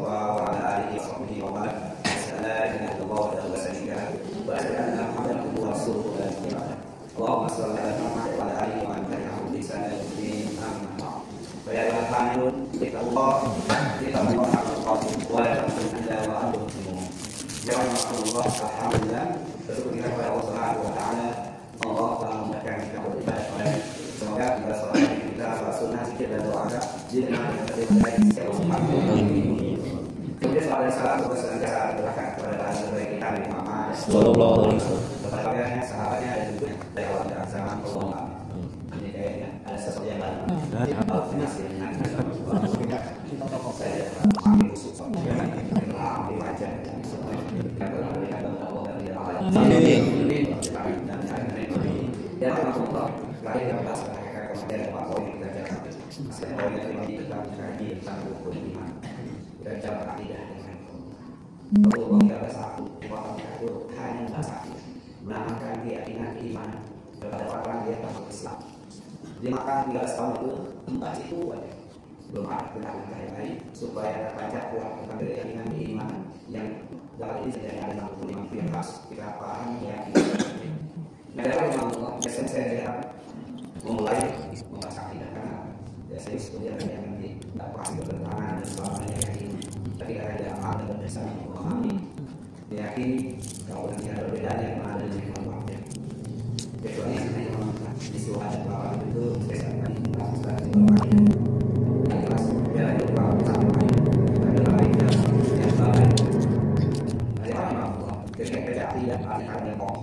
المصطفى وعلى آله وصحبه وبارك. لا إله إلا الله وحده لا شريك له وأشهد أن محمدا عبده ورسوله لا نبي بعده. اللهم صل على محمد وعلى آله ومن تبعهم بإحسان إلى يوم الدين. آمين. فيا أيها الحاملون اتقوا الله حق تقاته ولا تموتن إلا وأنتم مسلمون. Ya Allah, alhamdulillah, bersyukur kita kepada Allah Subhanahu wa taala. Allah telah memudahkan kita beribadah kepada. Semoga kita salat kita salat sunnah zikir dan doa kita diterima dari setiap umat. Kemudian salat salam bersenantiasa tercurahkan kepada para kita Nabi Muhammad sallallahu alaihi wasallam, kepada sahabatnya dan juga dari awal zaman Allah. Ini kayaknya ada sesuatu yang baru. Masih saya ambil khusus ambil wajah. Dan Allah lahir dan besar kemudian Pak Boy kita jaga. Saya terima kita kaji tentang hukum iman dan cara akidah dengan Allah kita satu orang itu hanya satu menanamkan keyakinan iman kepada orang yang masuk Islam. Di Makkah 13 tahun itu tempat itu ada belum ada kendaraan yang lain supaya terpancar kuat tentang keyakinan iman yang dalam ini saja ada 65 firman kita paham ya. Mereka memang biasanya saya memulai membahas akidah karena biasanya sebenarnya yang tidak pasti bertentangan dan selamanya yakin. Tapi karena ada amal dan berdasar memahami meyakini kalau nanti ada perbedaan yang ada di kelompoknya. Kecuali sebenarnya memang di seluruh ada lawan itu saya sampaikan di kelas di bawahnya. Di kelas biar ada lawan sampai ada lain yang lain. Ada Allah ketika tidak ada kok.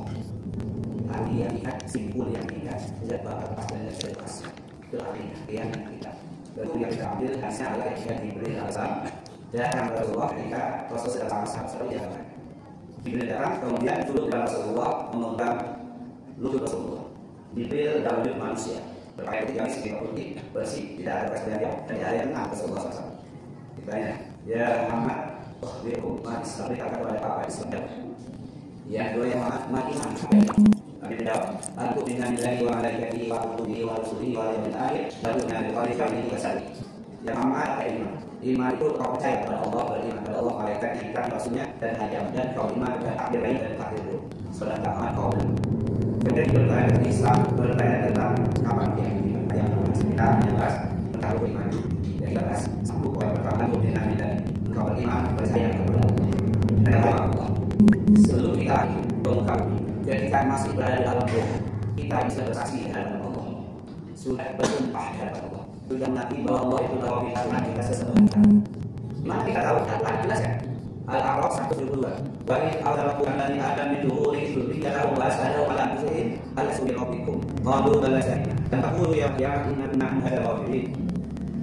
Dia lihat simpul yang tidak bakal pas dan jelas. Itu artinya yang kita. Lalu yang kita ambil hasil adalah yang diberi alasan dan Rasulullah ketika proses dalam sahabat jalan. Diberi datang kemudian duduk dalam Rasulullah memegang lutut Rasulullah. Diberi dalam lutut manusia. Berpakaian putih gamis sekitar putih bersih tidak ada presiden dia dan tidak ada yang tenang Rasulullah SAW. Ditanya, ya Muhammad, dia umat Islam dikatakan kepada apa Islam? Ya dua yang mati Nabi menjawab, "Aku dengan nilai wa malaikatihi wa kutubihi wa rusulihi wa yaumil akhir, lalu dengan qalika ini kasali." Yang pertama adalah iman. Iman itu kau percaya kepada Allah, beriman kepada Allah, malaikatnya, kitab, rasulnya dan hari dan kau iman kepada akhir baik dan akhir buruk. Saudara aman kau. Kemudian bertanya tentang Islam, bertanya tentang kapan yang kita jelas tentang iman. Yang jelas satu poin pertama kemudian Nabi dan kau beriman percaya kepada Allah. Dan Allah. Sebelum kita bongkar ketika masih berada dalam doa, kita bisa bersaksi di hadapan Allah. Sudah bersumpah di hadapan Allah. Sudah mengakui bahwa Allah itu tahu kita sesungguhnya. Mana kita tahu? Al-Quran jelas kan? Al-A'raf 172. Wa in awalakum dari Adam min duhuri dzurriyyatahu wa as'alu ala anfusihim alastu bi rabbikum. Qalu bala syahidna. Dan taqulu ya inna hada ghafilin.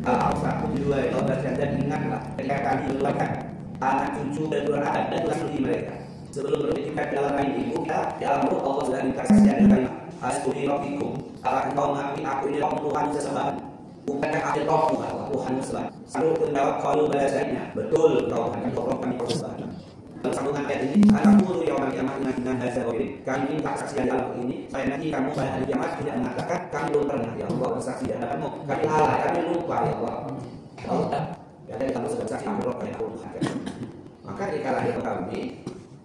Al-A'raf 172 dan ingatlah ketika kami melakukan anak cucu dan dua anak dan langsung di mereka. Sebelum berpikir dalam kain ibu kita, di alam perut Allah sudah minta saksian dengan kalimat Asbuni Rabbikum. Apakah engkau mengakui aku ini Rabb Tuhan sesembahan? Bukankah aku Rabb Tuhan sesembahan? Lalu menjawab kalau bala syahidna. Betul kau Tuhan kami kau sesembahan. Dalam sambungan ayat ini, anakku yang kiamat dengan hasa wabid. Kami minta saksian di alam ini. Supaya nanti kamu pada hari kiamat tidak mengatakan kami belum pernah ya Allah bersaksi di hadapanmu. Kami lalai, kami lupa ya Allah. Allah. Ya kita harus bersaksi kami lupa ya Allah. Maka jika lahir kami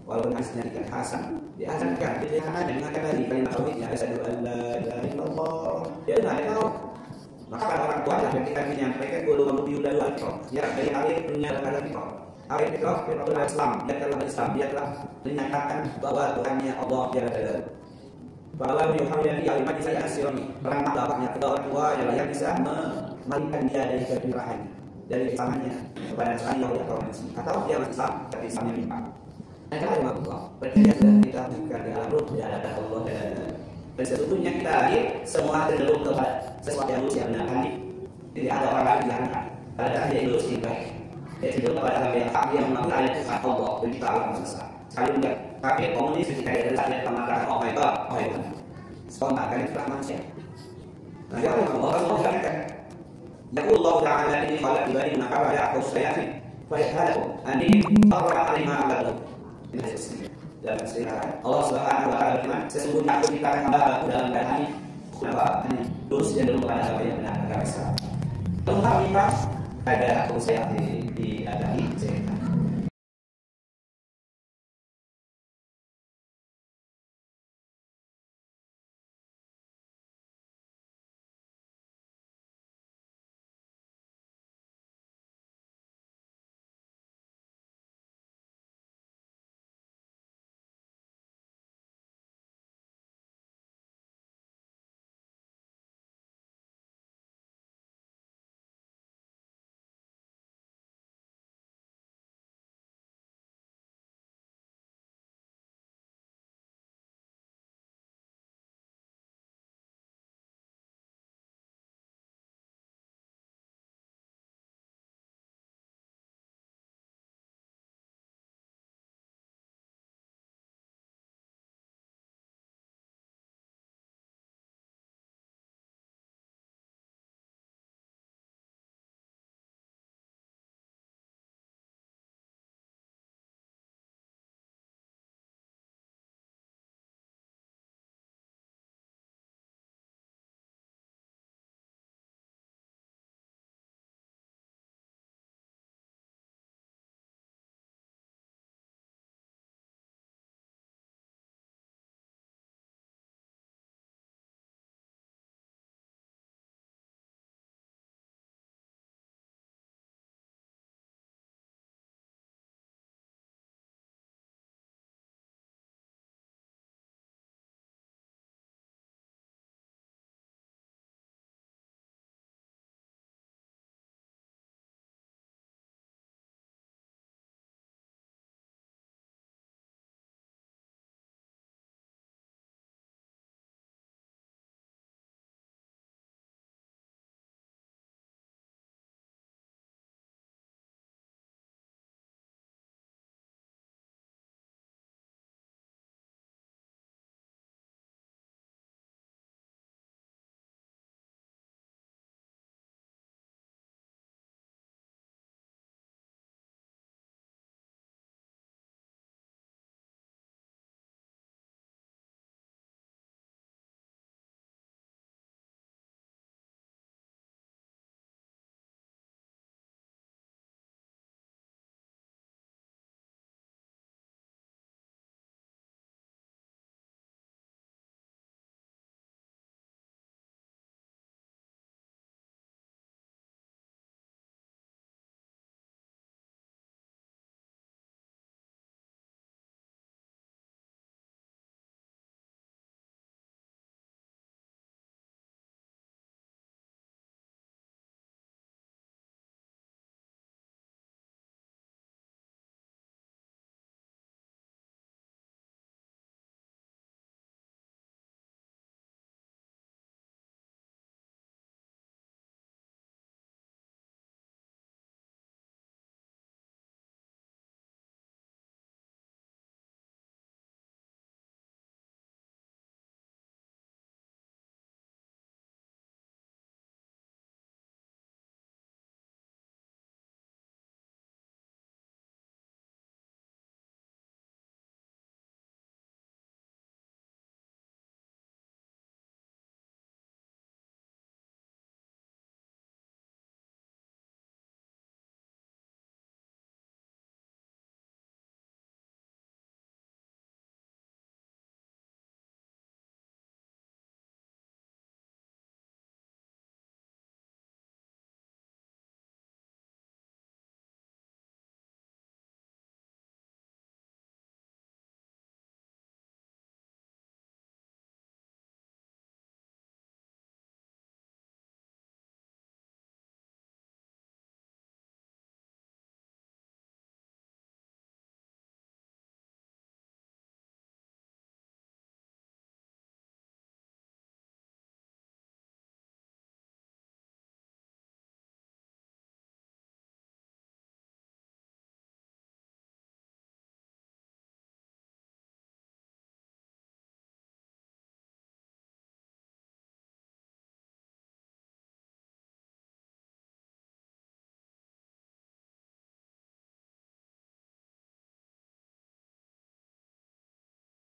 walaupun hasilnya tidak hasan, dihasankan, dilihatkan dan mengatakan tadi kalimat tauhidnya asyhadu an la ilaha illallah. Dia tidak tahu. Maka orang tua lah ketika menyampaikan qul huwallahu ahad ya dari akhir dunia adalah fitrah. Akhir fitrah adalah Islam. Dia telah Islam, dia telah menyatakan bahwa Tuhannya Allah Jalla Jalaluhu. Bahwa Muhammad kalimat saya asyironi. Perang bapaknya kedua orang tua adalah yang bisa memalingkan dia dari kegembiraan, dari Islamnya kepada saya atau dia Islam tapi Islamnya menyimpang. Adalah Allah. Percaya kita bukan di alam ruh, di hadapan Allah dan sesungguhnya kita lahir semua cenderung kepada sesuatu yang lurus yang benar. Jadi ada orang lain yang ada yang lurus yang baik. Jadi cenderung kepada hal yang hak yang mengaku ada Tuhan Allah pencipta alam semesta. Sekali enggak, tapi komunis ketika ada saja mengatakan oh my God, oh ya. Spontan itu manusia. Nah, ya Allah katakan, ya Allah Taala ini kalau ibadi nakal ya aku sayati, fayahadu ani Allah alima Allah. Dalam istilah Allah Subhanahu wa taala berfirman, sesungguhnya aku dikatakan hamba dalam keadaan ini lurus dan kepada apa yang benar agama Islam. Tentang kita ada aku saya di ada